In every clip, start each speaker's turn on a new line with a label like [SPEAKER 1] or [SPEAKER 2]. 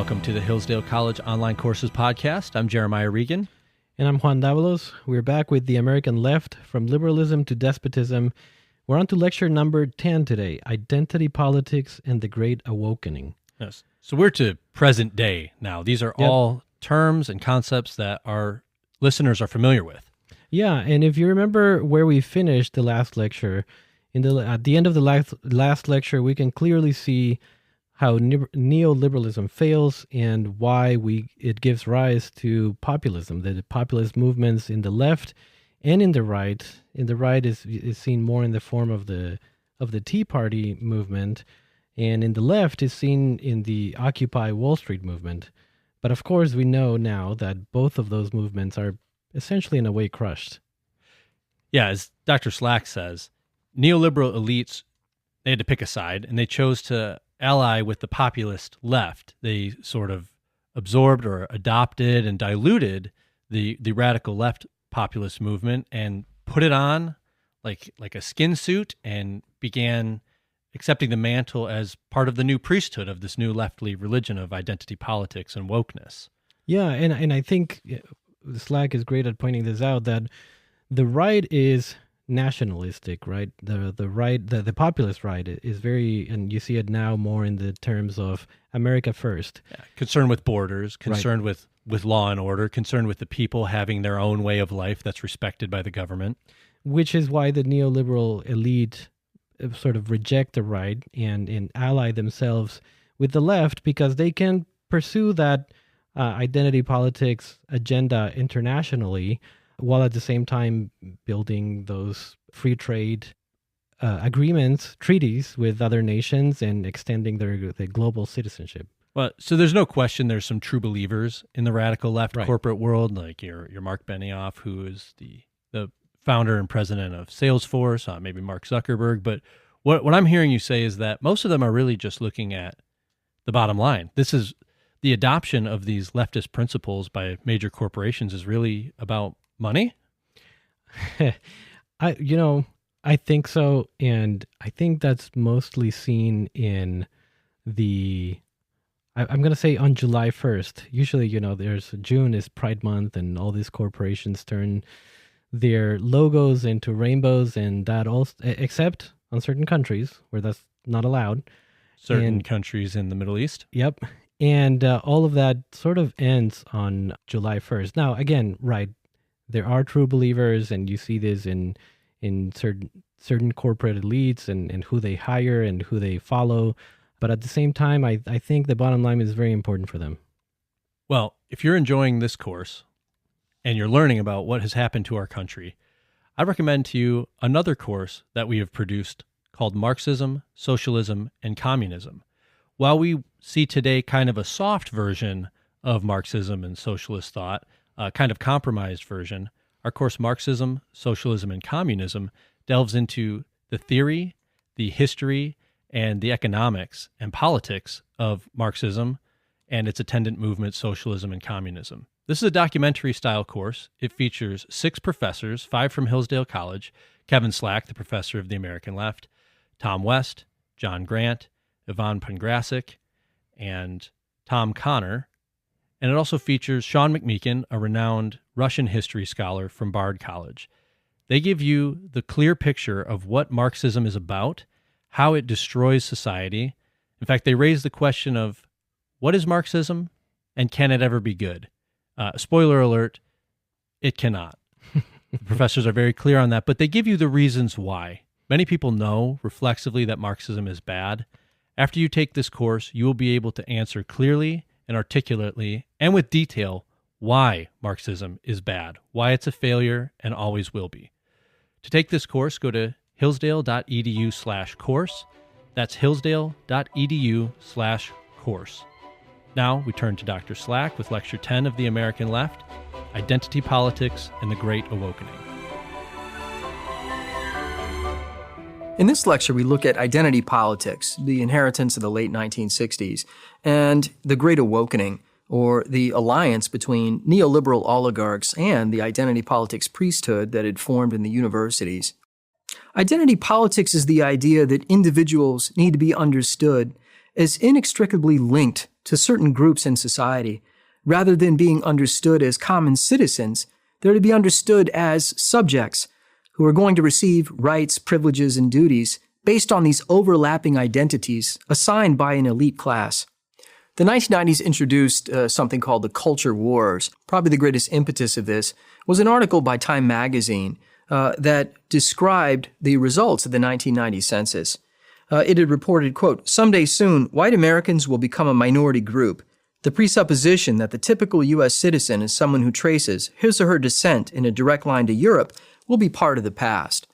[SPEAKER 1] Welcome to the Hillsdale College Online Courses Podcast. I'm Jeremiah Regan.
[SPEAKER 2] And I'm Juan. We're back with the American Left, from Liberalism to Despotism. We're on to lecture number 10 today, Identity Politics and the Great Awokening.
[SPEAKER 1] Yes. So we're to present day now. These are all terms and concepts that our listeners are familiar with.
[SPEAKER 2] Yeah, and if you remember where we finished the last lecture, at the end of the last lecture, we can clearly see how neoliberalism fails and why it gives rise to populism. The populist movements in the left and in the right. In the right is seen more in the form of the Tea Party movement, and in the left is seen in the Occupy Wall Street movement. But of course, we know now that both of those movements are essentially in a way crushed.
[SPEAKER 1] Yeah, as Dr. Slack says, neoliberal elites, they had to pick a side, and they chose to ally with the populist left. They sort of absorbed or adopted and diluted the radical left populist movement and put it on like a skin suit and began accepting the mantle as part of the new priesthood of this new leftly religion of identity politics and wokeness.
[SPEAKER 2] Yeah, and I think Slack is great at pointing this out, that the right is nationalistic, right? The right, the populist right is very, and you see it now more in the terms of America first.
[SPEAKER 1] Yeah, concerned with borders, concerned with law and order, concerned with the people having their own way of life that's respected by the government.
[SPEAKER 2] Which is why the neoliberal elite sort of reject the right and ally themselves with the left, because they can pursue that identity politics agenda internationally, while at the same time building those free trade agreements, treaties with other nations, and extending their global citizenship.
[SPEAKER 1] Well, so there's no question there's some true believers in the radical left corporate world, like your Mark Benioff, who is the founder and president of Salesforce, maybe Mark Zuckerberg. But what I'm hearing you say is that most of them are really just looking at the bottom line. This is the adoption of these leftist principles by major corporations is really about money?
[SPEAKER 2] I think so, and I think that's mostly seen in I'm going to say on July 1st. Usually, June is Pride Month, and all these corporations turn their logos into rainbows, and that also, except on certain countries where that's not allowed.
[SPEAKER 1] Certain countries in the Middle East?
[SPEAKER 2] Yep. And all of that sort of ends on July 1st. Now, again, right, there are true believers, and you see this in certain corporate elites and who they hire and who they follow. But at the same time, I think the bottom line is very important for them.
[SPEAKER 1] Well, if you're enjoying this course and you're learning about what has happened to our country, I recommend to you another course that we have produced called Marxism, Socialism, and Communism. While we see today kind of a soft version of Marxism and socialist thought, a kind of compromised version, our course Marxism, Socialism, and Communism delves into the theory, the history, and the economics and politics of Marxism and its attendant movement, socialism and communism. This is a documentary-style course. It features 6 professors, 5 from Hillsdale College, Kevin Slack, the professor of the American Left, Tom West, John Grant, Ivan Pongrasic, and Tom Connor. And it also features Sean McMeekin, a renowned Russian history scholar from Bard College. They give you the clear picture of what Marxism is about, how it destroys society. In fact, they raise the question of what is Marxism and can it ever be good? Spoiler alert, it cannot. The professors are very clear on that, but they give you the reasons why. Many people know reflexively that Marxism is bad. After you take this course, you will be able to answer clearly and articulately and with detail why Marxism is bad, why it's a failure and always will be. To take this course, go to hillsdale.edu/course. That's hillsdale.edu/course. Now we turn to Dr. Slack with Lecture 10 of the American Left, Identity Politics and the Great Awokening.
[SPEAKER 3] In this lecture, we look at identity politics, the inheritance of the late 1960s, and the Great Awokening, or the alliance between neoliberal oligarchs and the identity politics priesthood that had formed in the universities. Identity politics is the idea that individuals need to be understood as inextricably linked to certain groups in society. Rather than being understood as common citizens, they're to be understood as subjects who are going to receive rights, privileges, and duties based on these overlapping identities assigned by an elite class. The 1990s introduced something called the culture wars. Probably the greatest impetus of this was an article by Time magazine that described the results of the 1990 census. It had reported, quote, "Someday soon, white Americans will become a minority group. The presupposition that the typical U.S. citizen is someone who traces his or her descent in a direct line to Europe will be part of the past."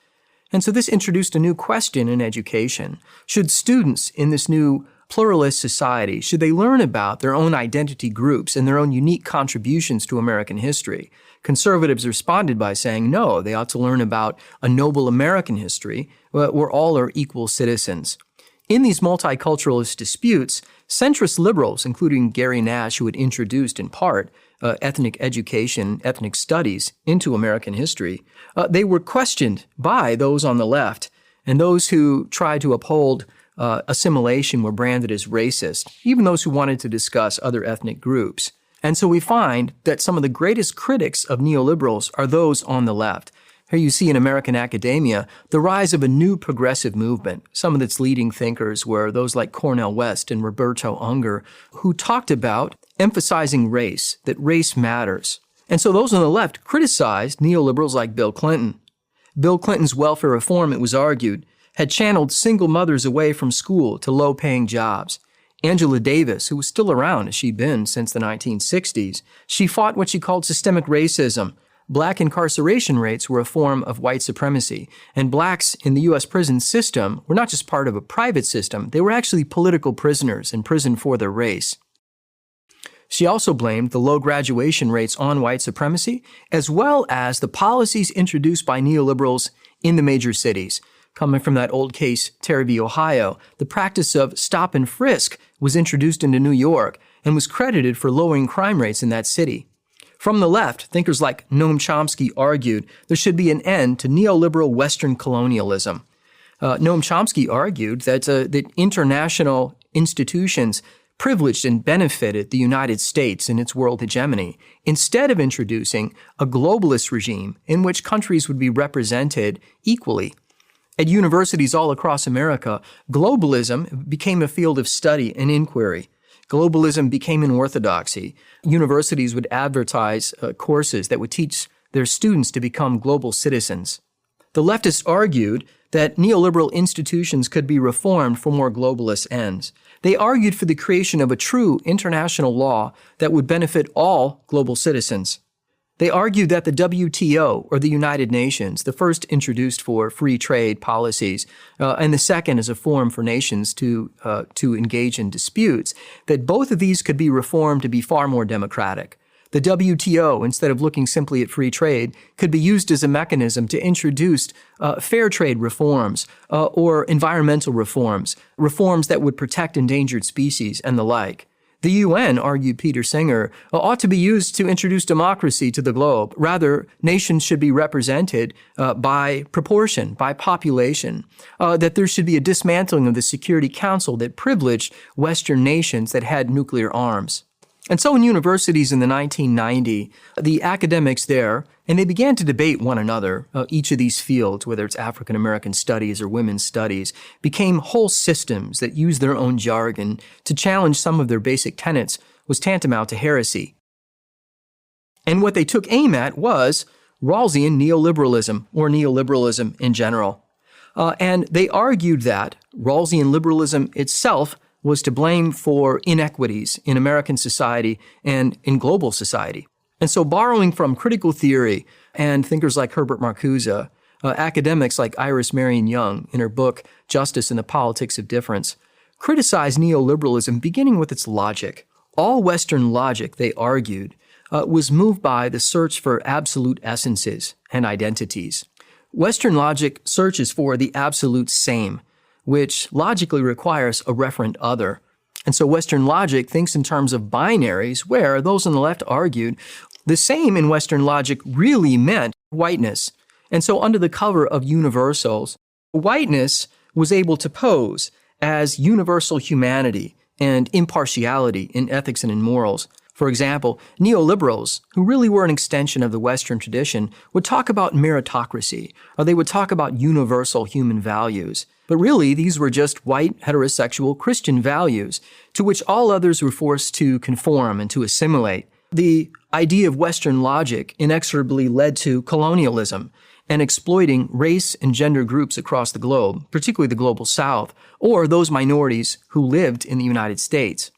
[SPEAKER 3] And so this introduced a new question in education. Should students in this new pluralist society, should they learn about their own identity groups and their own unique contributions to American history? Conservatives responded by saying, no, they ought to learn about a noble American history where all are equal citizens. In these multiculturalist disputes, centrist liberals, including Gary Nash, who had introduced in part ethnic education, ethnic studies into American history, they were questioned by those on the left, and those who tried to uphold assimilation were branded as racist, even those who wanted to discuss other ethnic groups. And so we find that some of the greatest critics of neoliberals are those on the left. Here you see in American academia the rise of a new progressive movement. Some of its leading thinkers were those like Cornel West and Roberto Unger, who talked about emphasizing race, that race matters. And so those on the left criticized neoliberals like Bill Clinton. Bill Clinton's welfare reform, it was argued, had channeled single mothers away from school to low-paying jobs. Angela Davis, who was still around as she'd been since the 1960s, she fought what she called systemic racism. Black incarceration rates were a form of white supremacy, and blacks in the U.S. prison system were not just part of a private system, they were actually political prisoners in prison for their race. She also blamed the low graduation rates on white supremacy, as well as the policies introduced by neoliberals in the major cities. Coming from that old case, Terry v. Ohio, the practice of stop and frisk was introduced into New York and was credited for lowering crime rates in that city. From the left, thinkers like Noam Chomsky argued there should be an end to neoliberal Western colonialism. Noam Chomsky argued that international institutions privileged and benefited the United States in its world hegemony, instead of introducing a globalist regime in which countries would be represented equally. At universities all across America, globalism became a field of study and inquiry. Globalism became an orthodoxy. Universities would advertise courses that would teach their students to become global citizens. The leftists argued that neoliberal institutions could be reformed for more globalist ends. They argued for the creation of a true international law that would benefit all global citizens. They argued that the WTO, or the United Nations, the first introduced for free trade policies, and the second as a forum for nations to engage in disputes, that both of these could be reformed to be far more democratic. The WTO, instead of looking simply at free trade, could be used as a mechanism to introduce fair trade reforms or environmental reforms, reforms that would protect endangered species and the like. The UN, argued Peter Singer, ought to be used to introduce democracy to the globe. Rather, nations should be represented by proportion, by population, that there should be a dismantling of the Security Council that privileged Western nations that had nuclear arms. And so in universities in the 1990s, the academics there, and they began to debate one another, each of these fields, whether it's African American studies or women's studies, became whole systems that used their own jargon to challenge some of their basic tenets was tantamount to heresy. And what they took aim at was Rawlsian neoliberalism, or neoliberalism in general. And they argued that Rawlsian liberalism itself was to blame for inequities in American society and in global society. And so borrowing from critical theory and thinkers like Herbert Marcuse, academics like Iris Marion Young in her book, Justice and the Politics of Difference, criticized neoliberalism beginning with its logic. All Western logic, they argued, was moved by the search for absolute essences and identities. Western logic searches for the absolute same, which logically requires a referent other. And so Western logic thinks in terms of binaries, where those on the left argued the same in Western logic really meant whiteness. And so under the cover of universals, whiteness was able to pose as universal humanity and impartiality in ethics and in morals. For example, neoliberals, who really were an extension of the Western tradition, would talk about meritocracy, or they would talk about universal human values. But really, these were just white, heterosexual Christian values to which all others were forced to conform and to assimilate. The idea of Western logic inexorably led to colonialism and exploiting race and gender groups across the globe, particularly the global South, or those minorities who lived in the United States.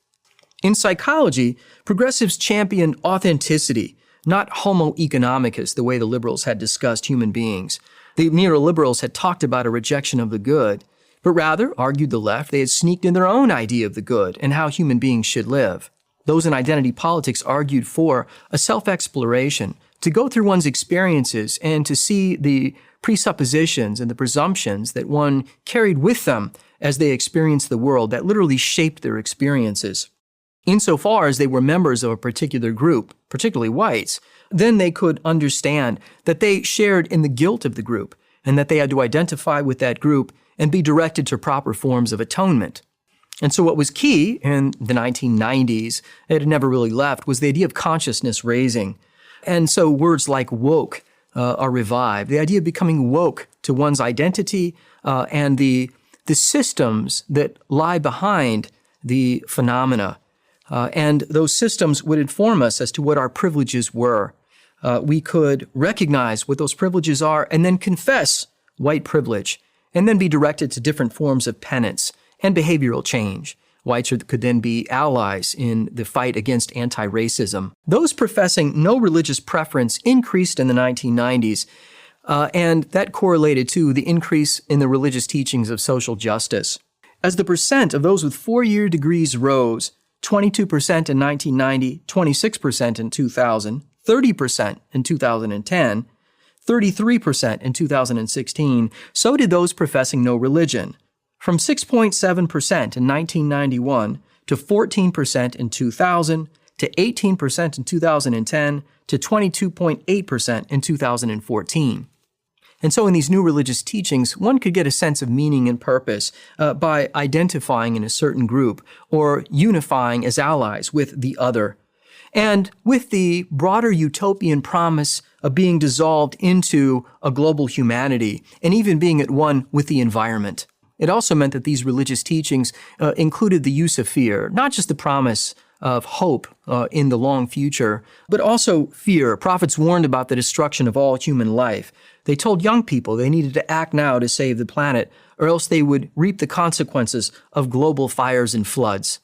[SPEAKER 3] In psychology, progressives championed authenticity, not homo economicus, the way the liberals had discussed human beings. The neoliberals had talked about a rejection of the good, but rather, argued the left, they had sneaked in their own idea of the good and how human beings should live. Those in identity politics argued for a self-exploration, to go through one's experiences and to see the presuppositions and the presumptions that one carried with them as they experienced the world that literally shaped their experiences. Insofar as they were members of a particular group, particularly whites, then they could understand that they shared in the guilt of the group and that they had to identify with that group and be directed to proper forms of atonement. And so what was key in the 1990s, it had never really left, was the idea of consciousness raising. And so words like woke are revived. The idea of becoming woke to one's identity and the systems that lie behind the phenomena. And those systems would inform us as to what our privileges were. We could recognize what those privileges are and then confess white privilege and then be directed to different forms of penance and behavioral change. Whites could then be allies in the fight against anti-racism. Those professing no religious preference increased in the 1990s, and that correlated to the increase in the religious teachings of social justice. As the percent of those with 4-year degrees rose, 22% in 1990, 26% in 2000, 30% in 2010, 33% in 2016, so did those professing no religion. From 6.7% in 1991 to 14% in 2000 to 18% in 2010 to 22.8% in 2014. And so in these new religious teachings, one could get a sense of meaning and purpose by identifying in a certain group or unifying as allies with the other. And with the broader utopian promise of being dissolved into a global humanity and even being at one with the environment. It also meant that these religious teachings included the use of fear, not just the promise of hope in the long future, but also fear. Prophets warned about the destruction of all human life. They told young people they needed to act now to save the planet, or else they would reap the consequences of global fires and floods.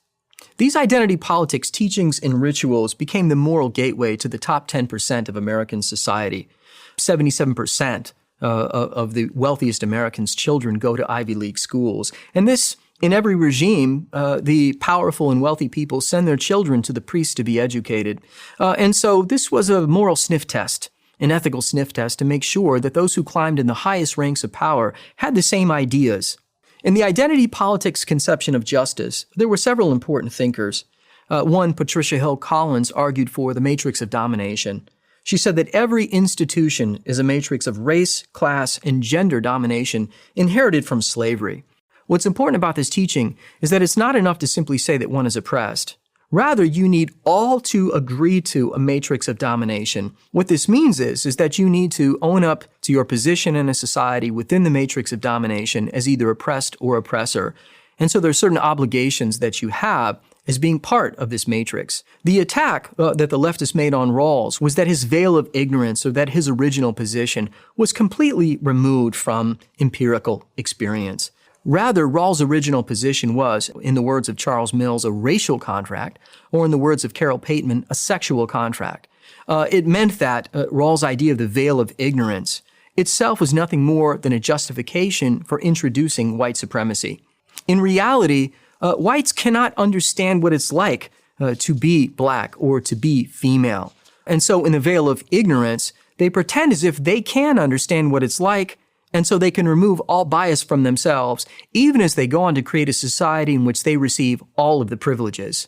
[SPEAKER 3] These identity politics teachings and rituals became the moral gateway to the top 10% of American society. 77% of the wealthiest Americans' children go to Ivy League schools. And this, in every regime, the powerful and wealthy people send their children to the priests to be educated. And so this was a moral sniff test, an ethical sniff test to make sure that those who climbed in the highest ranks of power had the same ideas. In the identity politics conception of justice, there were several important thinkers. One, Patricia Hill Collins, argued for the matrix of domination. She said that every institution is a matrix of race, class, and gender domination inherited from slavery. What's important about this teaching is that it's not enough to simply say that one is oppressed. Rather, you need all to agree to a matrix of domination. What this means is that you need to own up to your position in a society within the matrix of domination as either oppressed or oppressor. And so there are certain obligations that you have as being part of this matrix. The attack that the leftists made on Rawls was that his veil of ignorance, or that his original position, was completely removed from empirical experience. Rather, Rawls' original position was, in the words of Charles Mills, a racial contract, or in the words of Carol Pateman, a sexual contract. It meant that Rawls' idea of the veil of ignorance itself was nothing more than a justification for introducing white supremacy. In reality, whites cannot understand what it's like to be black or to be female. And so in the veil of ignorance, they pretend as if they can understand what it's like, and so they can remove all bias from themselves, even as they go on to create a society in which they receive all of the privileges.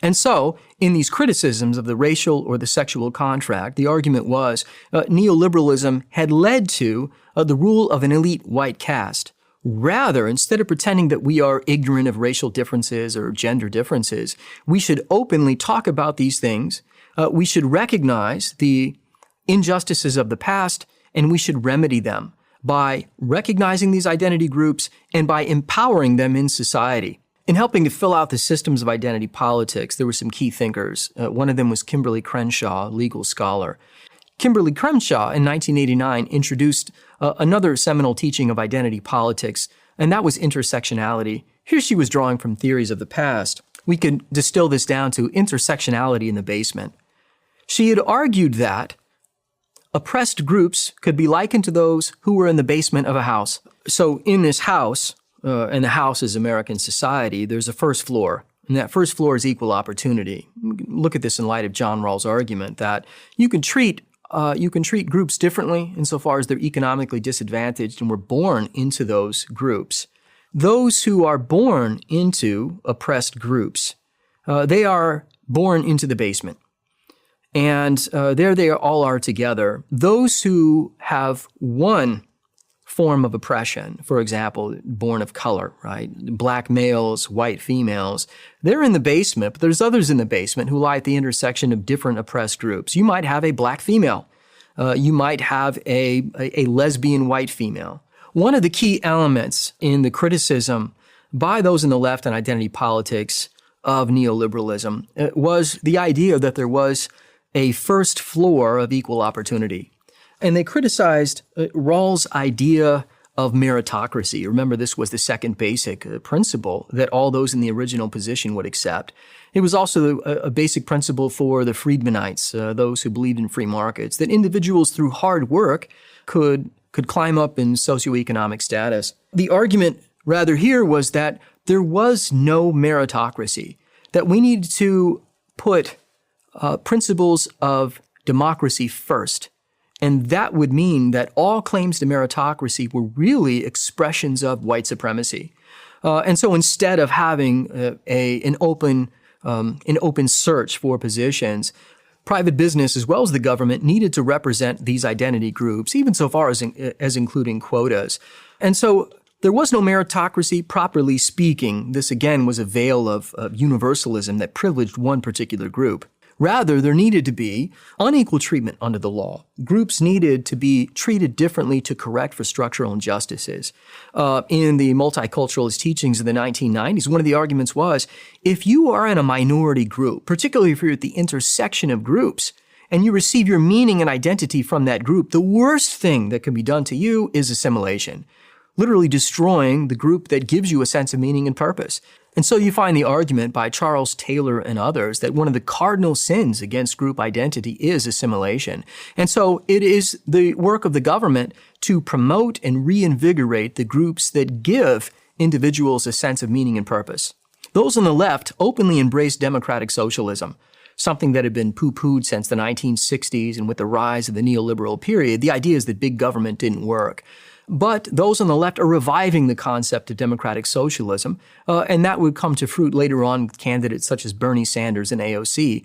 [SPEAKER 3] And so, in these criticisms of the racial or the sexual contract, the argument was neoliberalism had led to the rule of an elite white caste. Rather, instead of pretending that we are ignorant of racial differences or gender differences, we should openly talk about these things. We should recognize the injustices of the past, and we should remedy them by recognizing these identity groups and by empowering them in society. In helping to fill out the systems of identity politics, there were some key thinkers. One of them was Kimberly Crenshaw, a legal scholar. Kimberly Crenshaw in 1989 introduced another seminal teaching of identity politics, and that was intersectionality. Here she was drawing from theories of the past. We could distill this down to intersectionality in the basement. She had argued that oppressed groups could be likened to those who were in the basement of a house. So in this house, and the house is American society, there's a first floor. And that first floor is equal opportunity. Look at this in light of John Rawls' argument that you can treat groups differently insofar as they're economically disadvantaged and were born into those groups. Those who are born into oppressed groups, they are born into the basement. And there they all are together. Those who have one form of oppression, for example, born of color, right? Black males, white females, they're in the basement, but there's others in the basement who lie at the intersection of different oppressed groups. You might have a black female. You might have a lesbian white female. One of the key elements in the criticism by those in the left on identity politics of neoliberalism was the idea that there was a first floor of equal opportunity. And they criticized Rawls' idea of meritocracy. Remember, this was the second basic principle that all those in the original position would accept. It was also a basic principle for the Friedmanites, those who believed in free markets, that individuals through hard work could climb up in socioeconomic status. The argument rather here was that there was no meritocracy, that we needed to put principles of democracy first. And that would mean that all claims to meritocracy were really expressions of white supremacy. And so instead of having an open search for positions, private business as well as the government needed to represent these identity groups, even so far as including quotas. And so there was no meritocracy, properly speaking. This again was a veil of universalism that privileged one particular group. Rather, there needed to be unequal treatment under the law. Groups needed to be treated differently to correct for structural injustices. In the multiculturalist teachings of the 1990s, one of the arguments was, if you are in a minority group, particularly if you're at the intersection of groups, and you receive your meaning and identity from that group, the worst thing that can be done to you is assimilation, literally destroying the group that gives you a sense of meaning and purpose. And so you find the argument by Charles Taylor and others that one of the cardinal sins against group identity is assimilation. And so it is the work of the government to promote and reinvigorate the groups that give individuals a sense of meaning and purpose. Those on the left openly embraced democratic socialism, something that had been poo-pooed since the 1960s, and with the rise of the neoliberal period, the idea is that big government didn't work. But those on the left are reviving the concept of democratic socialism, and that would come to fruit later on with candidates such as Bernie Sanders and AOC.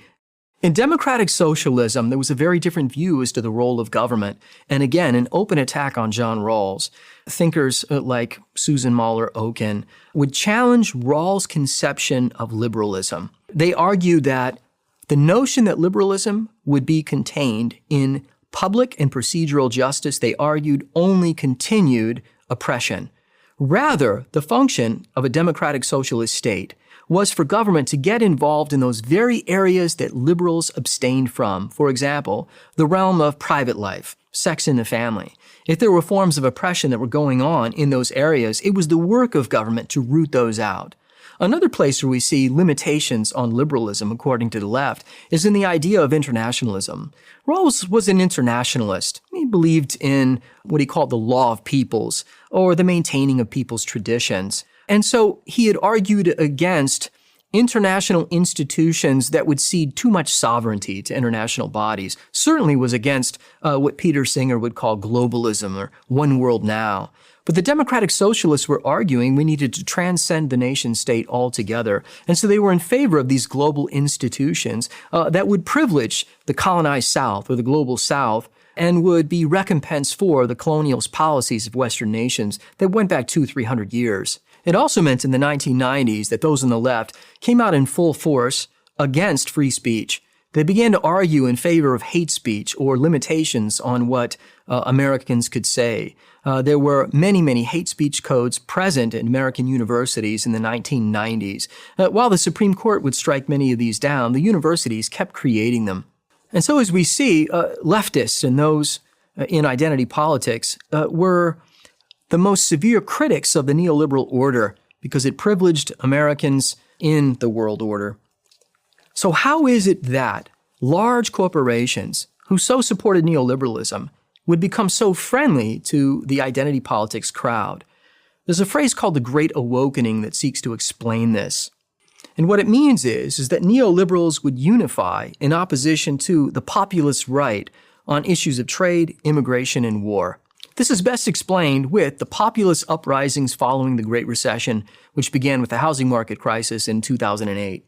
[SPEAKER 3] In democratic socialism, there was a very different view as to the role of government, and again, an open attack on John Rawls. Thinkers like Susan Mahler-Oken would challenge Rawls' conception of liberalism. They argued that the notion that liberalism would be contained in public and procedural justice, they argued, only continued oppression. Rather, the function of a democratic socialist state was for government to get involved in those very areas that liberals abstained from. For example, the realm of private life, sex in the family. If there were forms of oppression that were going on in those areas, it was the work of government to root those out. Another place where we see limitations on liberalism, according to the left, is in the idea of internationalism. Rawls was an internationalist. He believed in what he called the law of peoples, or the maintaining of people's traditions. And so he had argued against international institutions that would cede too much sovereignty to international bodies. Certainly was against what Peter Singer would call globalism, or one world now. But the democratic socialists were arguing we needed to transcend the nation state altogether. And so they were in favor of these global institutions that would privilege the colonized South or the global South and would be recompensed for the colonialist policies of Western nations that went back 200-300 years. It also meant in the 1990s that those on the left came out in full force against free speech. They began to argue in favor of hate speech or limitations on what Americans could say. There were many, many hate speech codes present in American universities in the 1990s. While the Supreme Court would strike many of these down, the universities kept creating them. And so as we see, leftists and those in identity politics were the most severe critics of the neoliberal order because it privileged Americans in the world order. So how is it that large corporations who so supported neoliberalism would become so friendly to the identity politics crowd? There's a phrase called the Great Awokening that seeks to explain this. And what it means is that neoliberals would unify in opposition to the populist right on issues of trade, immigration, and war. This is best explained with the populist uprisings following the Great Recession, which began with the housing market crisis in 2008.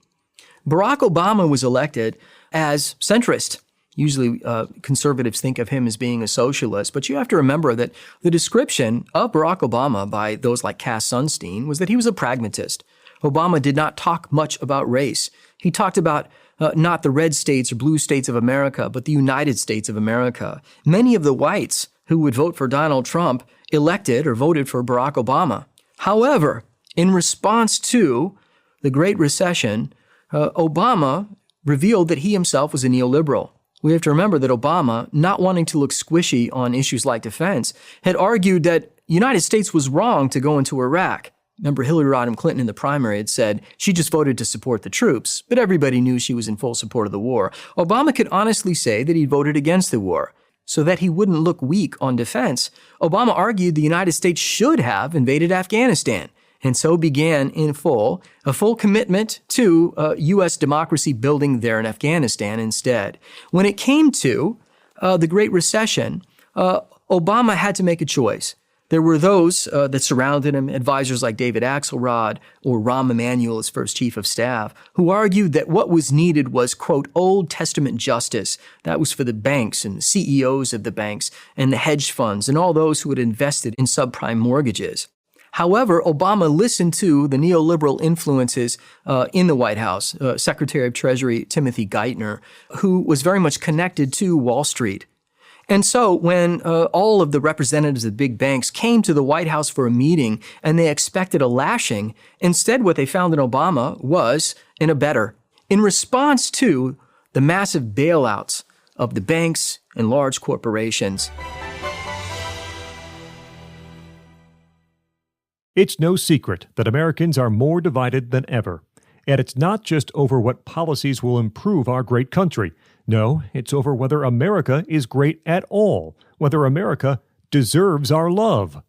[SPEAKER 3] Barack Obama was elected as centrist. Usually conservatives think of him as being a socialist, but you have to remember that the description of Barack Obama by those like Cass Sunstein was that he was a pragmatist. Obama did not talk much about race. He talked about not the red states or blue states of America, but the United States of America. Many of the whites who would vote for Donald Trump elected or voted for Barack Obama. However, in response to the Great Recession, Obama revealed that he himself was a neoliberal. We have to remember that Obama, not wanting to look squishy on issues like defense, had argued that the United States was wrong to go into Iraq. Remember, Hillary Rodham Clinton in the primary had said she just voted to support the troops, but everybody knew she was in full support of the war. Obama could honestly say that he voted against the war so that he wouldn't look weak on defense. Obama argued the United States should have invaded Afghanistan, and so began in full a full commitment to U.S. democracy building there in Afghanistan instead. When it came to the Great Recession, Obama had to make a choice. There were those that surrounded him, advisors like David Axelrod or Rahm Emanuel, his first chief of staff, who argued that what was needed was, quote, Old Testament justice. That was for the banks and the CEOs of the banks and the hedge funds and all those who had invested in subprime mortgages. However, Obama listened to the neoliberal influences in the White House, Secretary of Treasury Timothy Geithner, who was very much connected to Wall Street. And so when all of the representatives of big banks came to the White House for a meeting and they expected a lashing, instead what they found in Obama was an abettor. In response to the massive bailouts of the banks and large corporations,
[SPEAKER 4] it's no secret that Americans are more divided than ever. And it's not just over what policies will improve our great country. No, it's over whether America is great at all, whether America deserves our love.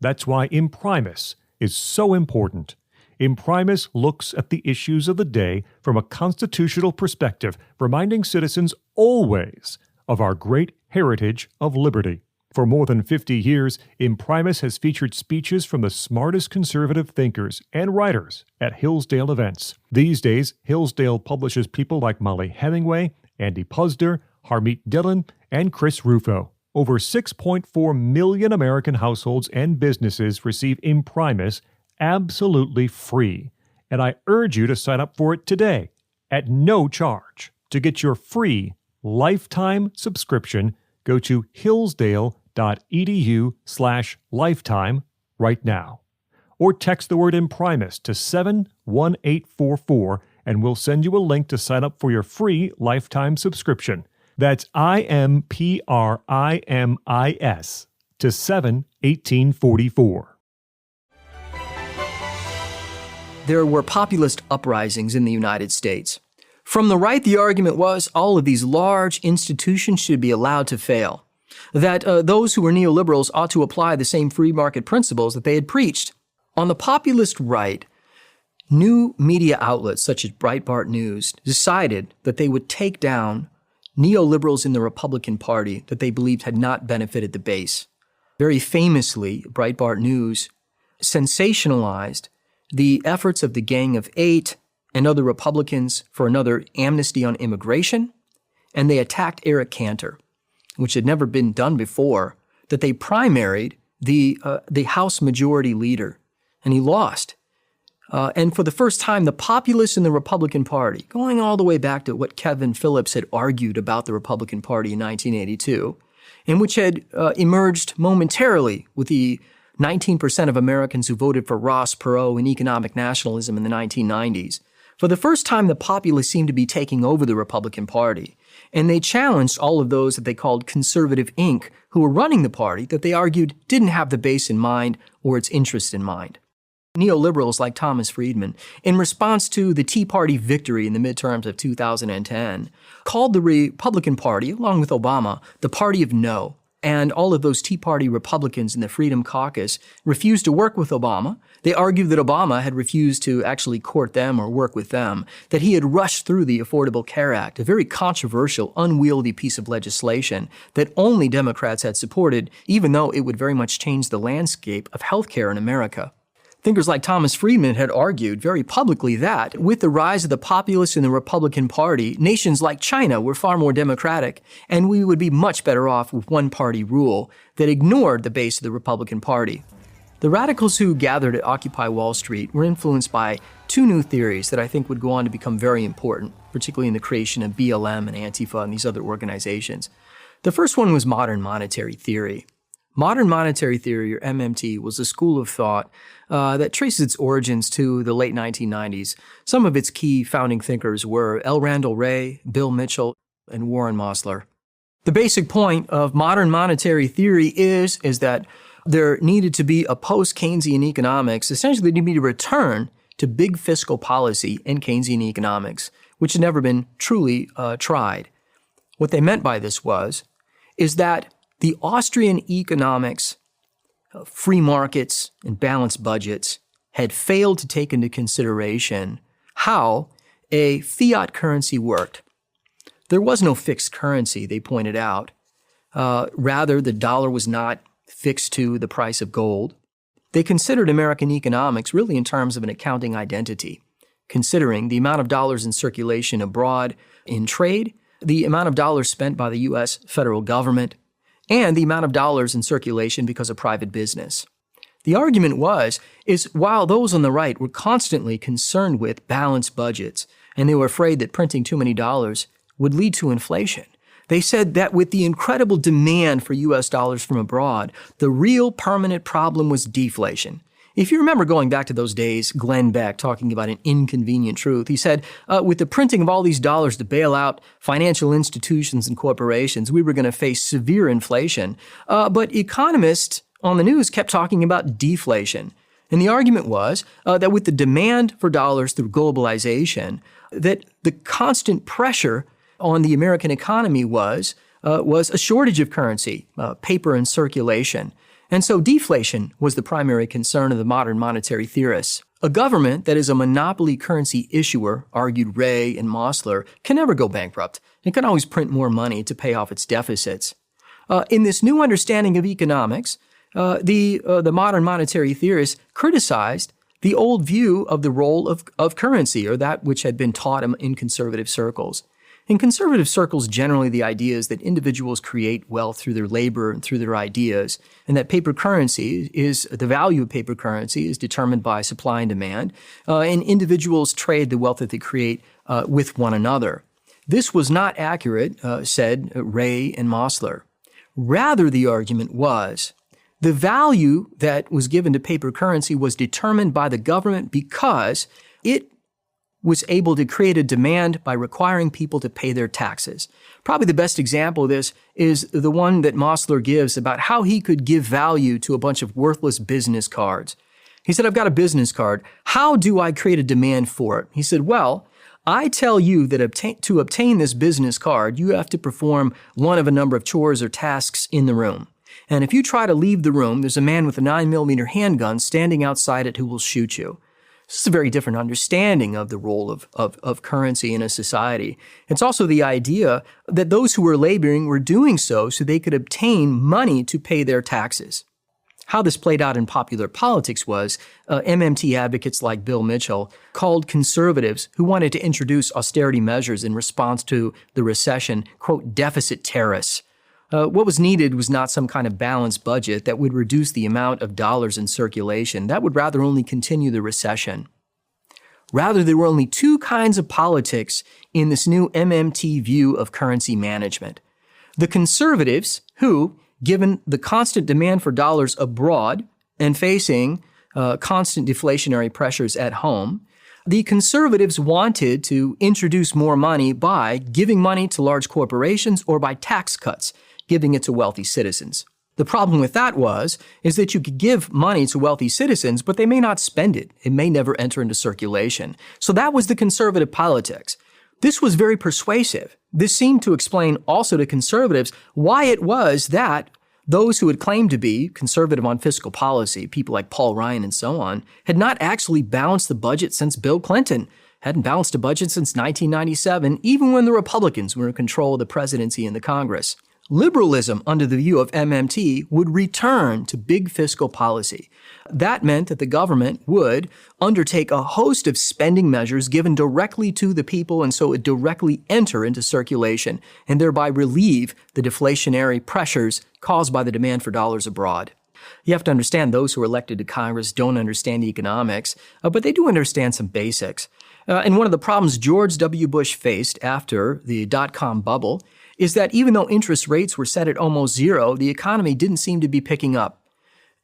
[SPEAKER 4] That's why Imprimis is so important. Imprimis looks at the issues of the day from a constitutional perspective, reminding citizens always of our great heritage of liberty. For more than 50 years, Imprimis has featured speeches from the smartest conservative thinkers and writers at Hillsdale events. These days, Hillsdale publishes people like Molly Hemingway, Andy Puzder, Harmeet Dillon, and Chris Rufo. Over 6.4 million American households and businesses receive Imprimis absolutely free. And I urge you to sign up for it today at no charge. To get your free lifetime subscription, go to hillsdale.edu/lifetime right now. Or text the word Imprimis to 71844 and we'll send you a link to sign up for your free lifetime subscription. That's IMPRIMIS to 71844.
[SPEAKER 3] There were populist uprisings in the United States. From the right, the argument was all of these large institutions should be allowed to fail, that those who were neoliberals ought to apply the same free market principles that they had preached. On the populist right, new media outlets such as Breitbart News decided that they would take down neoliberals in the Republican Party that they believed had not benefited the base. Very famously, Breitbart News sensationalized the efforts of the Gang of Eight and other Republicans for another amnesty on immigration, and they attacked Eric Cantor. which had never been done before, that they primaried the House Majority Leader, and he lost. And for the first time, the Populists in the Republican Party, going all the way back to what Kevin Phillips had argued about the Republican Party in 1982, and which had emerged momentarily with the 19% of Americans who voted for Ross Perot and economic nationalism in the 1990s. For the first time, the Populists seemed to be taking over the Republican Party, and they challenged all of those that they called conservative Inc., who were running the party that they argued didn't have the base in mind or its interest in mind. Neoliberals like Thomas Friedman, in response to the Tea Party victory in the midterms of 2010, called the Republican Party, along with Obama, the party of no. And all of those Tea Party Republicans in the Freedom Caucus refused to work with Obama. They argued that Obama had refused to actually court them or work with them, that he had rushed through the Affordable Care Act, a very controversial, unwieldy piece of legislation that only Democrats had supported, even though it would very much change the landscape of healthcare in America. Thinkers like Thomas Friedman had argued very publicly that, with the rise of the populists in the Republican Party, nations like China were far more democratic, and we would be much better off with one-party rule that ignored the base of the Republican Party. The radicals who gathered at Occupy Wall Street were influenced by two new theories that I think would go on to become very important, particularly in the creation of BLM and Antifa and these other organizations. The first one was modern monetary theory. Modern monetary theory, or MMT, was a school of thought that traces its origins to the late 1990s. Some of its key founding thinkers were L. Randall Wray, Bill Mitchell, and Warren Mosler. The basic point of modern monetary theory is that there needed to be a post-Keynesian economics. Essentially, there needed to return to big fiscal policy in Keynesian economics, which had never been truly tried. What they meant by this is that the Austrian economics, free markets, and balanced budgets had failed to take into consideration how a fiat currency worked. There was no fixed currency, they pointed out. Rather, the dollar was not fixed to the price of gold. They considered American economics really in terms of an accounting identity, considering the amount of dollars in circulation abroad in trade, the amount of dollars spent by the U.S. federal government, and the amount of dollars in circulation because of private business. The argument is while those on the right were constantly concerned with balanced budgets, and they were afraid that printing too many dollars would lead to inflation, they said that with the incredible demand for U.S. dollars from abroad, the real permanent problem was deflation. If you remember going back to those days, Glenn Beck talking about an inconvenient truth, he said, with the printing of all these dollars to bail out financial institutions and corporations, we were going to face severe inflation. But economists on the news kept talking about deflation. And the argument was that with the demand for dollars through globalization, that the constant pressure on the American economy was a shortage of currency, paper in circulation. And so deflation was the primary concern of the modern monetary theorists. A government that is a monopoly currency issuer, argued Ray and Mosler, can never go bankrupt. It can always print more money to pay off its deficits. In this new understanding of economics, the modern monetary theorists criticized the old view of the role of currency, or that which had been taught in conservative circles. In conservative circles, generally the idea is that individuals create wealth through their labor and through their ideas, and that paper currency the value of paper currency is determined by supply and demand, and individuals trade the wealth that they create with one another. This was not accurate, said Ray and Mosler. Rather, the argument was the value that was given to paper currency was determined by the government because it was able to create a demand by requiring people to pay their taxes. Probably the best example of this is the one that Mosler gives about how he could give value to a bunch of worthless business cards. He said, I've got a business card. How do I create a demand for it? He said, well, I tell you that to obtain this business card, you have to perform one of a number of chores or tasks in the room. And if you try to leave the room, there's a man with a 9mm handgun standing outside it who will shoot you. This is a very different understanding of the role of currency in a society. It's also the idea that those who were laboring were doing so they could obtain money to pay their taxes. How this played out in popular politics was MMT advocates like Bill Mitchell called conservatives who wanted to introduce austerity measures in response to the recession, quote, deficit terrorists. What was needed was not some kind of balanced budget that would reduce the amount of dollars in circulation. That would rather only continue the recession. Rather, there were only two kinds of politics in this new MMT view of currency management. The conservatives, who, given the constant demand for dollars abroad and facing constant deflationary pressures at home, the conservatives wanted to introduce more money by giving money to large corporations or by tax cuts, giving it to wealthy citizens. The problem with that is that you could give money to wealthy citizens, but they may not spend it. It may never enter into circulation. So that was the conservative politics. This was very persuasive. This seemed to explain also to conservatives why it was that those who had claimed to be conservative on fiscal policy, people like Paul Ryan and so on, had not actually balanced the budget since Bill Clinton, hadn't balanced a budget since 1997, even when the Republicans were in control of the presidency and the Congress. Liberalism, under the view of MMT, would return to big fiscal policy. That meant that the government would undertake a host of spending measures given directly to the people, and so it would directly enter into circulation and thereby relieve the deflationary pressures caused by the demand for dollars abroad. You have to understand those who are elected to Congress don't understand economics, but they do understand some basics. And one of the problems George W. Bush faced after the dot-com bubble is that even though interest rates were set at almost zero, the economy didn't seem to be picking up.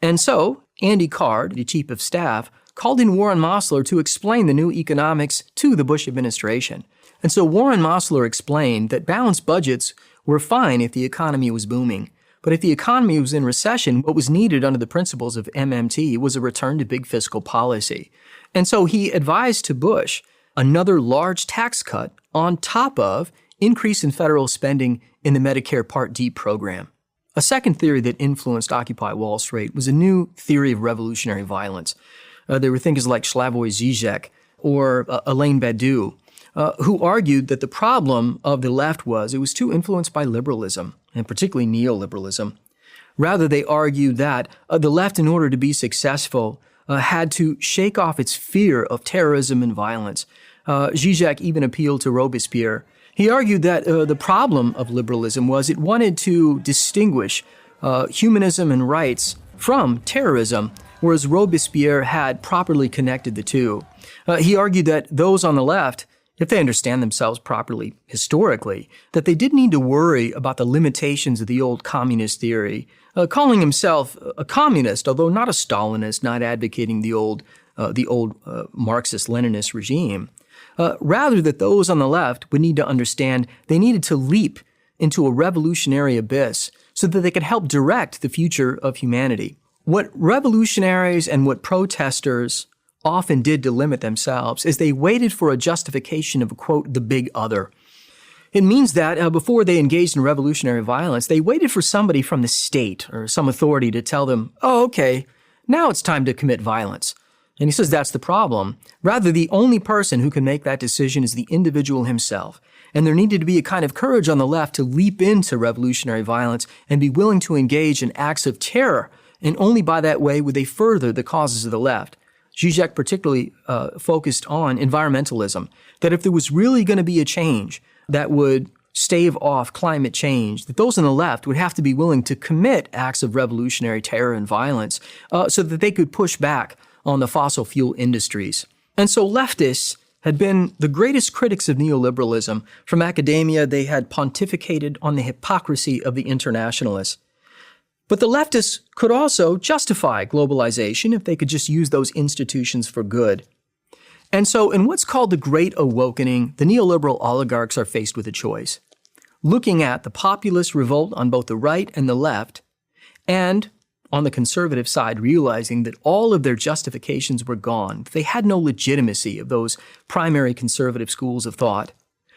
[SPEAKER 3] And so Andy Card, the chief of staff, called in Warren Mosler to explain the new economics to the Bush administration. And so Warren Mosler explained that balanced budgets were fine if the economy was booming. But if the economy was in recession, what was needed under the principles of MMT was a return to big fiscal policy. And so he advised to Bush another large tax cut on top of increase in federal spending in the Medicare Part D program. A second theory that influenced Occupy Wall Street was a new theory of revolutionary violence. There were thinkers like Slavoj Žižek or Alain Badiou, who argued that the problem of the left was it was too influenced by liberalism, and particularly neoliberalism. Rather, they argued that the left, in order to be successful, had to shake off its fear of terrorism and violence. Žižek even appealed to Robespierre. He argued that the problem of liberalism was it wanted to distinguish humanism and rights from terrorism, whereas Robespierre had properly connected the two. He argued that those on the left, if they understand themselves properly historically, that they didn't need to worry about the limitations of the old communist theory, calling himself a communist, although not a Stalinist, not advocating the old Marxist-Leninist regime. Rather, that those on the left would need to understand they needed to leap into a revolutionary abyss so that they could help direct the future of humanity. What revolutionaries and what protesters often did to limit themselves is they waited for a justification of, quote, the big other. It means that before they engaged in revolutionary violence, they waited for somebody from the state or some authority to tell them, oh, okay, now it's time to commit violence. And he says that's the problem. Rather, the only person who can make that decision is the individual himself. And there needed to be a kind of courage on the left to leap into revolutionary violence and be willing to engage in acts of terror. And only by that way would they further the causes of the left. Žižek particularly focused on environmentalism, that if there was really going to be a change that would stave off climate change, that those on the left would have to be willing to commit acts of revolutionary terror and violence so that they could push back on the fossil fuel industries. And so leftists had been the greatest critics of neoliberalism. From academia, they had pontificated on the hypocrisy of the internationalists. But the leftists could also justify globalization if they could just use those institutions for good. And so in what's called the Great Awokening, the neoliberal oligarchs are faced with a choice. Looking at the populist revolt on both the right and the left, and on the conservative side, realizing that all of their justifications were gone. They had no legitimacy of those primary conservative schools of thought.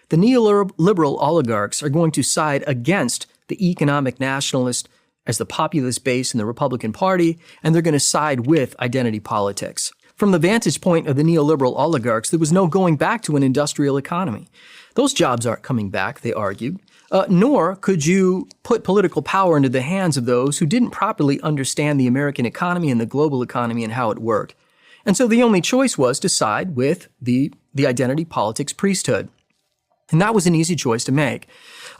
[SPEAKER 3] The neoliberal oligarchs are going to side against the economic nationalist as the populist base in the Republican Party, and they're going to side with identity politics. From the vantage point of the neoliberal oligarchs, there was no going back to an industrial economy. Those jobs aren't coming back, they argued. Nor could you put political power into the hands of those who didn't properly understand the American economy and the global economy and how it worked. And so the only choice was to side with the identity politics priesthood. And that was an easy choice to make.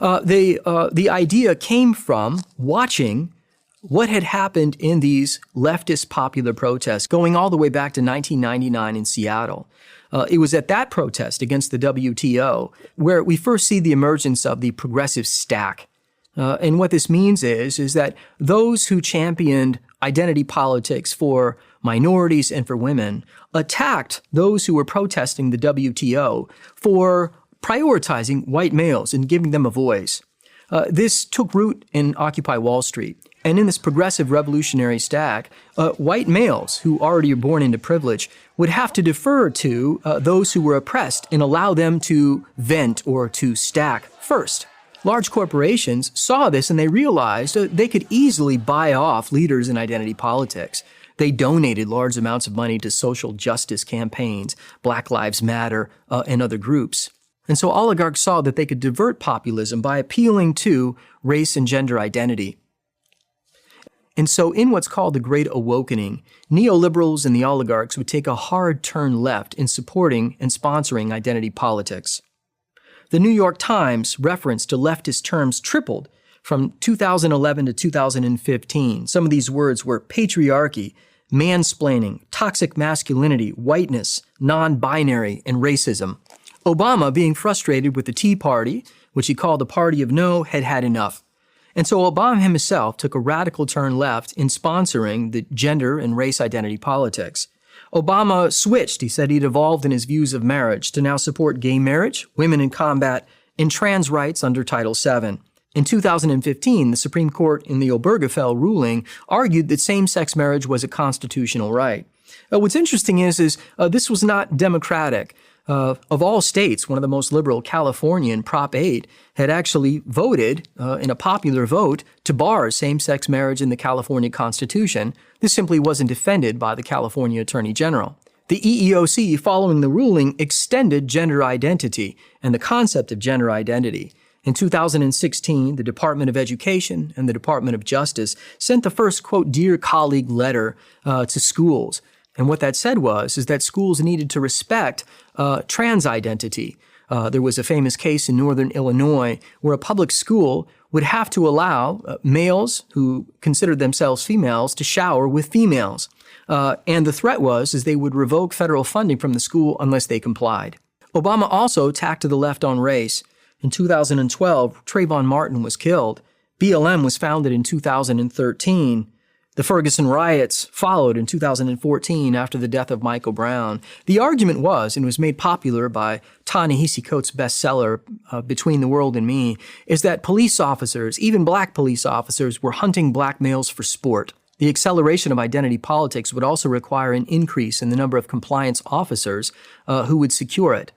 [SPEAKER 3] The idea came from watching what had happened in these leftist popular protests going all the way back to 1999 in Seattle. It was at that protest against the WTO where we first see the emergence of the progressive stack. And what this means is that those who championed identity politics for minorities and for women attacked those who were protesting the WTO for prioritizing white males and giving them a voice. This took root in Occupy Wall Street. And in this progressive revolutionary stack, white males who already are born into privilege would have to defer to those who were oppressed and allow them to vent or to stack first. Large corporations saw this and they realized they could easily buy off leaders in identity politics. They donated large amounts of money to social justice campaigns, Black Lives Matter, and other groups. And so oligarchs saw that they could divert populism by appealing to race and gender identity. And so in what's called the Great Awokening, neoliberals and the oligarchs would take a hard turn left in supporting and sponsoring identity politics. The New York Times reference to leftist terms tripled from 2011 to 2015. Some of these words were patriarchy, mansplaining, toxic masculinity, whiteness, non-binary, and racism. Obama, being frustrated with the Tea Party, which he called the party of no, had had enough. And so Obama himself took a radical turn left in sponsoring the gender and race identity politics. Obama switched, he said he'd evolved in his views of marriage to now support gay marriage, women in combat, and trans rights under Title VII. In 2015, the Supreme Court in the Obergefell ruling argued that same-sex marriage was a constitutional right. What's interesting is this was not democratic. Of all states, one of the most liberal, California, in Prop 8, had actually voted in a popular vote to bar same-sex marriage in the California Constitution. This simply wasn't defended by the California Attorney General. The EEOC, following the ruling, extended gender identity and the concept of gender identity. In 2016, the Department of Education and the Department of Justice sent the first, quote, Dear Colleague letter to schools. And what that said is that schools needed to respect trans identity. There was a famous case in northern Illinois where a public school would have to allow males who considered themselves females to shower with females. And the threat was they would revoke federal funding from the school unless they complied. Obama also tacked to the left on race. In 2012, Trayvon Martin was killed. BLM was founded in 2013. The Ferguson riots followed in 2014 after the death of Michael Brown. The argument was, and was made popular by Ta-Nehisi Coates' bestseller, Between the World and Me, is that police officers, even black police officers, were hunting black males for sport. The acceleration of identity politics would also require an increase in the number of compliance officers who would secure it.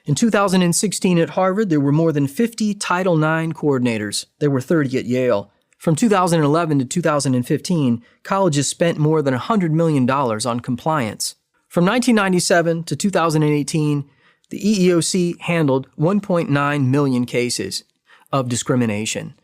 [SPEAKER 3] In 2016 at Harvard, there were more than 50 Title IX coordinators. There were 30 at Yale. From 2011 to 2015, colleges spent more than $100 million on compliance. From 1997 to 2018, the EEOC handled 1.9 million cases of discrimination.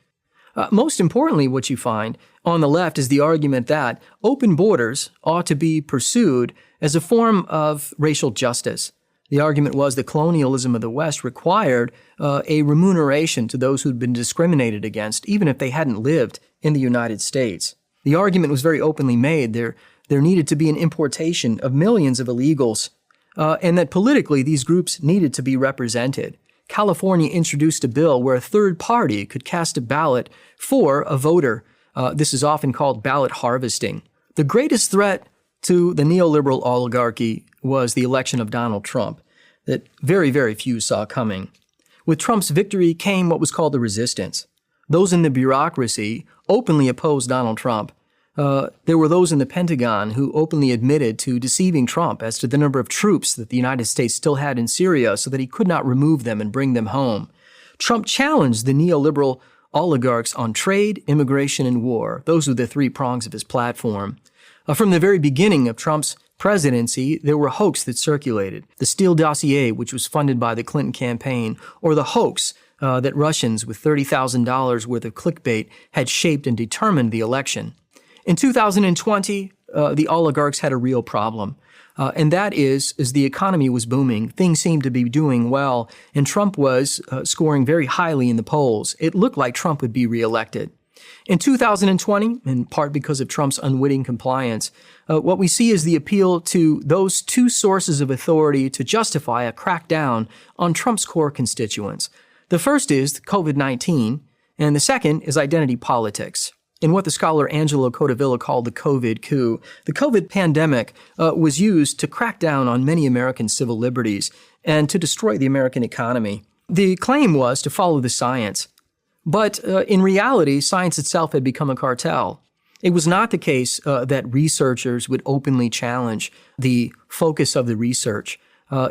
[SPEAKER 3] Most importantly, what you find on the left is the argument that open borders ought to be pursued as a form of racial justice. The argument was that colonialism of the West required a remuneration to those who'd been discriminated against, even if they hadn't lived in the United States. The argument was very openly made. There needed to be an importation of millions of illegals, and that politically these groups needed to be represented. California introduced a bill where a third party could cast a ballot for a voter. This is often called ballot harvesting. The greatest threat to the neoliberal oligarchy was the election of Donald Trump that very, very few saw coming. With Trump's victory came what was called the resistance. Those in the bureaucracy openly opposed Donald Trump. There were those in the Pentagon who openly admitted to deceiving Trump as to the number of troops that the United States still had in Syria so that he could not remove them and bring them home. Trump challenged the neoliberal oligarchs on trade, immigration, and war. Those were the three prongs of his platform. From the very beginning of Trump's presidency, there were hoax that circulated. The Steele dossier, which was funded by the Clinton campaign, or the hoax that Russians with $30,000 worth of clickbait had shaped and determined the election. In 2020, the oligarchs had a real problem. And that is, as the economy was booming, things seemed to be doing well, and Trump was scoring very highly in the polls. It looked like Trump would be reelected. In 2020, in part because of Trump's unwitting compliance, what we see is the appeal to those two sources of authority to justify a crackdown on Trump's core constituents. The first is COVID-19, and the second is identity politics. In what the scholar Angelo Codevilla called the COVID coup, the COVID pandemic was used to crack down on many American civil liberties and to destroy the American economy. The claim was to follow the science. But in reality, science itself had become a cartel. It was not the case that researchers would openly challenge the focus of the research.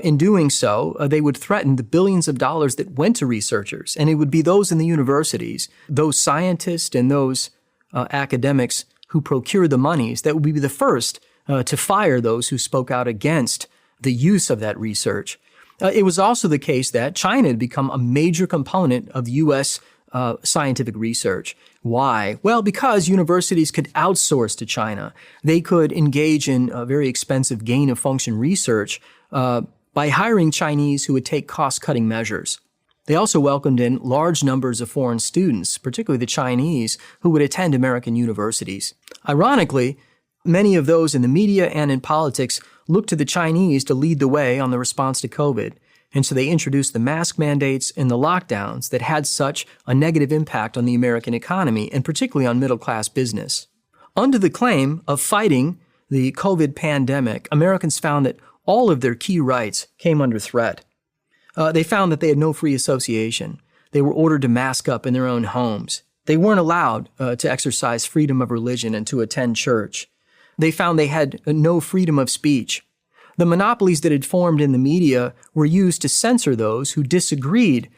[SPEAKER 3] In doing so, they would threaten the billions of dollars that went to researchers, and it would be those in the universities, those scientists and those academics who procured the monies that would be the first to fire those who spoke out against the use of that research. It was also the case that China had become a major component of U.S. Scientific research. Why? Well, because universities could outsource to China. They could engage in very expensive gain-of-function research by hiring Chinese who would take cost-cutting measures. They also welcomed in large numbers of foreign students, particularly the Chinese, who would attend American universities. Ironically, many of those in the media and in politics looked to the Chinese to lead the way on the response to COVID. And so they introduced the mask mandates and the lockdowns that had such a negative impact on the American economy, and particularly on middle-class business. Under the claim of fighting the COVID pandemic, Americans found that all of their key rights came under threat. They found that they had no free association. They were ordered to mask up in their own homes. They weren't allowed to exercise freedom of religion and to attend church. They found they had no freedom of speech. The monopolies that had formed in the media were used to censor those who disagreed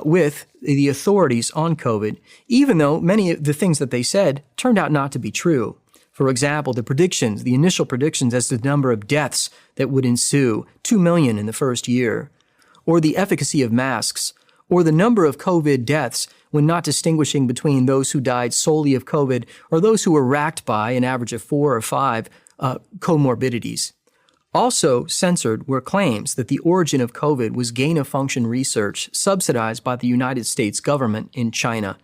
[SPEAKER 3] with the authorities on COVID, even though many of the things that they said turned out not to be true. For example, the initial predictions as to the number of deaths that would ensue, 2 million in the first year, or the efficacy of masks, or the number of COVID deaths when not distinguishing between those who died solely of COVID or those who were racked by an average of 4 or 5 comorbidities. Also censored were claims that the origin of COVID was gain-of-function research subsidized by the United States government in China.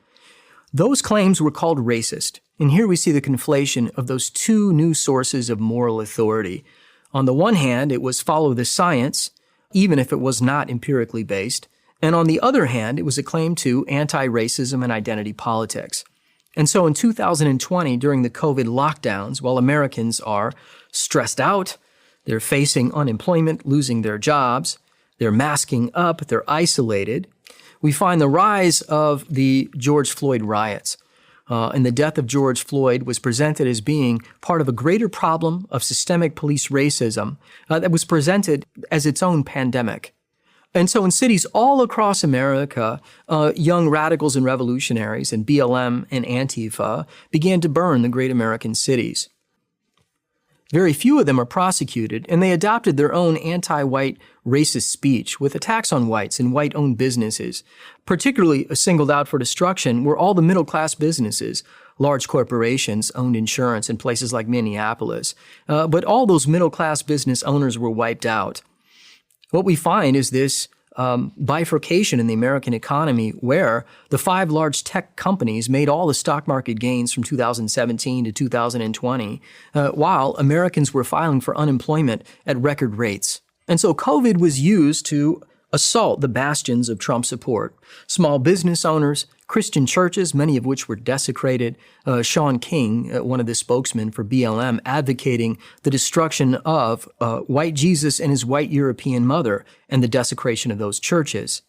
[SPEAKER 3] Those claims were called racist, and here we see the conflation of those two new sources of moral authority. On the one hand, it was follow the science, even if it was not empirically based, and on the other hand, it was a claim to anti-racism and identity politics. And so in 2020, during the COVID lockdowns, while Americans are stressed out, they're facing unemployment, losing their jobs, they're masking up, they're isolated, we find the rise of the George Floyd riots. And the death of George Floyd was presented as being part of a greater problem of systemic police racism that was presented as its own pandemic. And so in cities all across America, young radicals and revolutionaries and BLM and Antifa began to burn the great American cities. Very few of them are prosecuted, and they adopted their own anti-white racist speech with attacks on whites and white-owned businesses. Particularly singled out for destruction were all the middle-class businesses. Large corporations owned insurance in places like Minneapolis. But all those middle-class business owners were wiped out. What we find is this bifurcation in the American economy where the 5 large tech companies made all the stock market gains from 2017 to 2020, while Americans were filing for unemployment at record rates. And so COVID was used to assault the bastions of Trump support. Small business owners, Christian churches, many of which were desecrated. Sean King, one of the spokesmen for BLM, advocating the destruction of white Jesus and his white European mother and the desecration of those churches.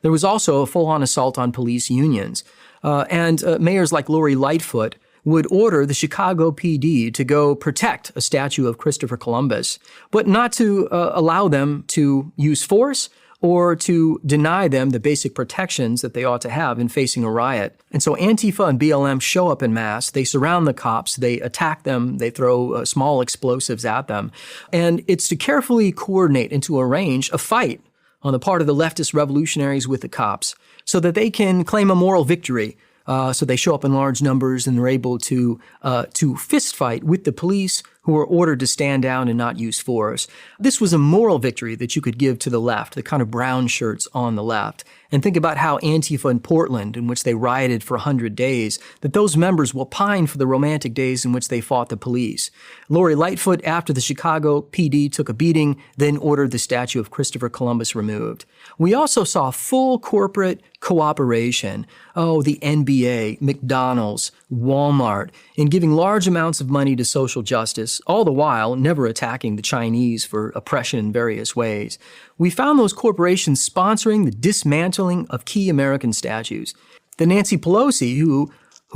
[SPEAKER 3] There was also a full-on assault on police unions. And mayors like Lori Lightfoot would order the Chicago PD to go protect a statue of Christopher Columbus, but not to allow them to use force or to deny them the basic protections that they ought to have in facing a riot. And so Antifa and BLM show up en masse. They surround the cops. They attack them. They throw small explosives at them. And it's to carefully coordinate and to arrange a fight on the part of the leftist revolutionaries with the cops so that they can claim a moral victory. So they show up in large numbers and they're able to fist fight with the police who were ordered to stand down and not use force. This was a moral victory that you could give to the left, the kind of brown shirts on the left. And think about how Antifa in Portland, in which they rioted for 100 days, that those members will pine for the romantic days in which they fought the police. Lori Lightfoot, after the Chicago PD took a beating, then ordered the statue of Christopher Columbus removed. We also saw full corporate cooperation. The NBA, McDonald's, Walmart, in giving large amounts of money to social justice, all the while never attacking the Chinese for oppression in various ways. We found those corporations sponsoring the dismantling of key American statues. The Nancy Pelosi, who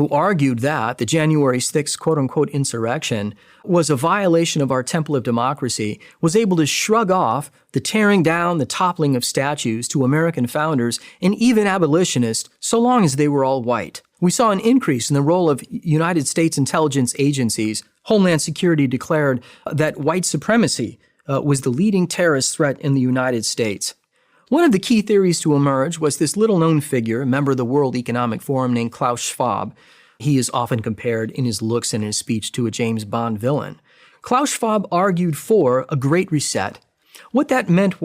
[SPEAKER 3] argued that the January 6th quote-unquote insurrection was a violation of our temple of democracy, was able to shrug off the tearing down, the toppling of statues to American founders and even abolitionists, so long as they were all white. We saw an increase in the role of United States intelligence agencies. Homeland Security declared that white supremacy was the leading terrorist threat in the United States. One of the key theories to emerge was this little-known figure, a member of the World Economic Forum named Klaus Schwab. He is often compared in his looks and his speech to a James Bond villain. Klaus Schwab argued for a Great Reset. What that meant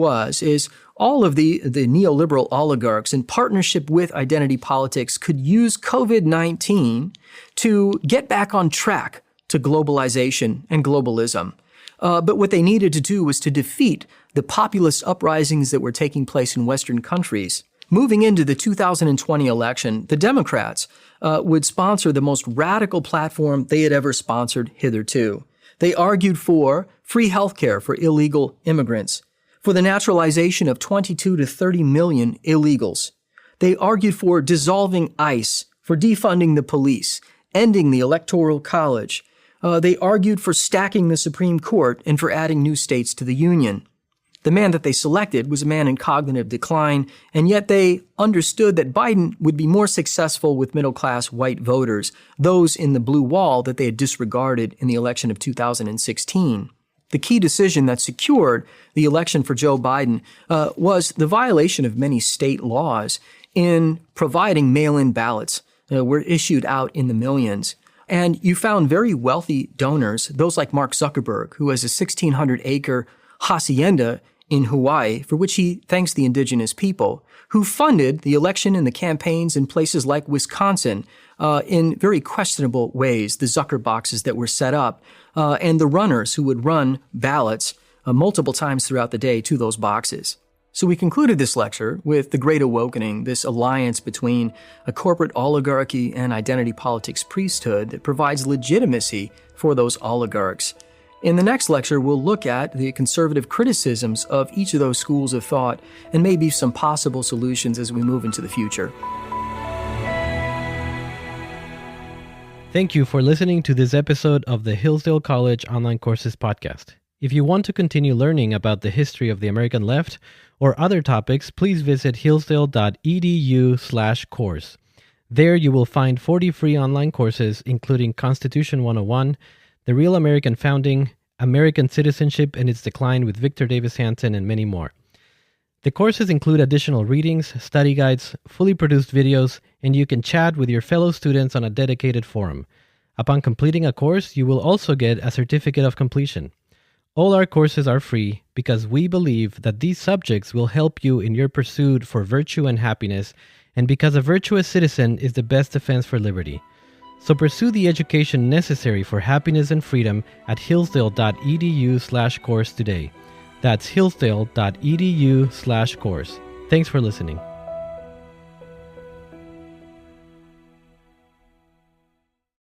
[SPEAKER 3] is all of the neoliberal oligarchs in partnership with identity politics could use COVID-19 to get back on track to globalization and globalism. But what they needed to do was to defeat the populist uprisings that were taking place in Western countries. Moving into the 2020 election, the Democrats would sponsor the most radical platform they had ever sponsored hitherto. They argued for free health care for illegal immigrants, for the naturalization of 22 to 30 million illegals. They argued for dissolving ICE, for defunding the police, ending the Electoral College. They argued for stacking the Supreme Court and for adding new states to the Union. The man that they selected was a man in cognitive decline, and yet they understood that Biden would be more successful with middle-class white voters, those in the blue wall that they had disregarded in the election of 2016. The key decision that secured the election for Joe Biden was the violation of many state laws in providing mail-in ballots were issued out in the millions. And you found very wealthy donors, those like Mark Zuckerberg, who has a 1,600-acre hacienda in Hawaii, for which he thanks the indigenous people, who funded the election and the campaigns in places like Wisconsin in very questionable ways, the Zucker boxes that were set up, and the runners who would run ballots multiple times throughout the day to those boxes. So we concluded this lecture with the Great Awokening, this alliance between a corporate oligarchy and identity politics priesthood that provides legitimacy for those oligarchs. In the next lecture, we'll look at the conservative criticisms of each of those schools of thought and maybe some possible solutions as we move into the future.
[SPEAKER 2] Thank you for listening to this episode of the Hillsdale College Online Courses podcast. If you want to continue learning about the history of the American left or other topics, please visit hillsdale.edu/course. There you will find 40 free online courses, including Constitution 101, The Real American Founding, American Citizenship and Its Decline with Victor Davis Hanson, and many more. The courses include additional readings, study guides, fully produced videos, and you can chat with your fellow students on a dedicated forum. Upon completing a course, you will also get a certificate of completion. All our courses are free because we believe that these subjects will help you in your pursuit for virtue and happiness, and because a virtuous citizen is the best defense for liberty. So pursue the education necessary for happiness and freedom at hillsdale.edu/course today. That's hillsdale.edu/course. Thanks for listening.